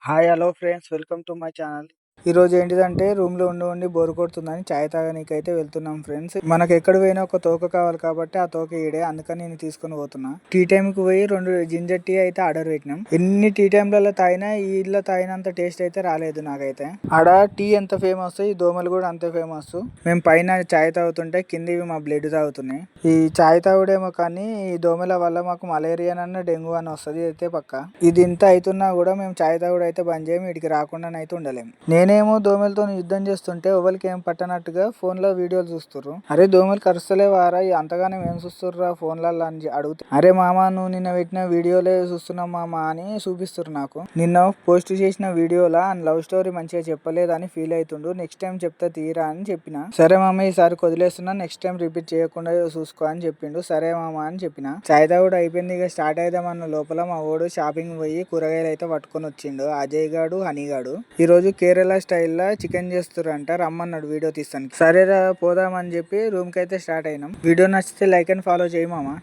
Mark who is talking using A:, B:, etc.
A: Hi hello friends, welcome to my channel. ఈ రోజు ఏంటిదంటే రూమ్ లో ఉండి బోర్ కొడుతుందని చాయ్ తాగనీకి అయితే వెళ్తున్నాం ఫ్రెండ్స్. మనకు ఎక్కడ పోయినా ఒక తోక కావాలి కాబట్టి ఆ తోక ఈడే, అందుకని నేను తీసుకొని పోతున్నా. టీ టైం కి పోయి 2 జింజర్ టీ అయితే ఆర్డర్ పెట్టినాం. ఎన్ని టీ టైంలలో తాగినా ఈ ఇళ్ళ తాగినంత టేస్ట్ అయితే రాలేదు నాకైతే. ఆడ టీ ఎంత ఫేమస్, ఈ దోమలు కూడా అంతే ఫేమస్. మేము పైన చాయ్ తాగుతుంటే కిందివి మా బ్లడ్ తాగుతున్నాయి. ఈ చాయ్ తాగుడేమో కానీ ఈ దోమల వల్ల మాకు మలేరియా అన్న డెంగ్యూ అని వస్తుంది అయితే పక్క. ఇది ఇంత అవుతున్నా కూడా మేము చాయ్ తాగుడు అయితే బంద్ చేయం, వీటికి రాకుండా అయితే ఉండలేము. నేనేమో దోమలతో యుద్ధం చేస్తుంటే ఎవరికి ఏం పట్టనట్టుగా ఫోన్ లో వీడియోలు చూస్తుర్రు. అరే దోమలు కరుస్తలే వారా, అంతగానే ఏం చూస్తుర్రా ఫోన్లలో అని అడుగుతా. అరే మామ, నువ్వు నిన్న పెట్టిన వీడియోలే చూస్తున్నావు మామ అని చూపిస్తుర్రు నాకు. నిన్న పోస్ట్ చేసిన వీడియోలా లవ్ స్టోరీ మంచిగా చెప్పలేదని ఫీల్ అవుతుండు. నెక్స్ట్ టైం చెప్తా తీరా అని చెప్పిన. సరే మామ, ఈసారి వదిలేస్తున్నా, నెక్స్ట్ టైం రిపీట్ చేయకుండా చూసుకో అని చెప్పిండు. సరే మామ అని చెప్పిన. చాయ్ తాగుడు అయిపోయింది. ఇక స్టార్ట్ అయిదామన్న లోపల మా ఓడు షాపింగ్ పోయి కూరగాయలు అయితే పట్టుకొని వచ్చిండు. అజయ్ గాడు, హనీ గాడు. ఈ రోజు కేరళ స్టైల్లో చికెన్ చేస్తుర్రంట, రమ్మన్నాడు వీడియో తీస్తానికి. సరేరా పోదామని చెప్పి రూమ్ కి అయితే స్టార్ట్ అయినాం. వీడియో నచ్చితే లైక్ అండ్ ఫాలో చేయి మామ.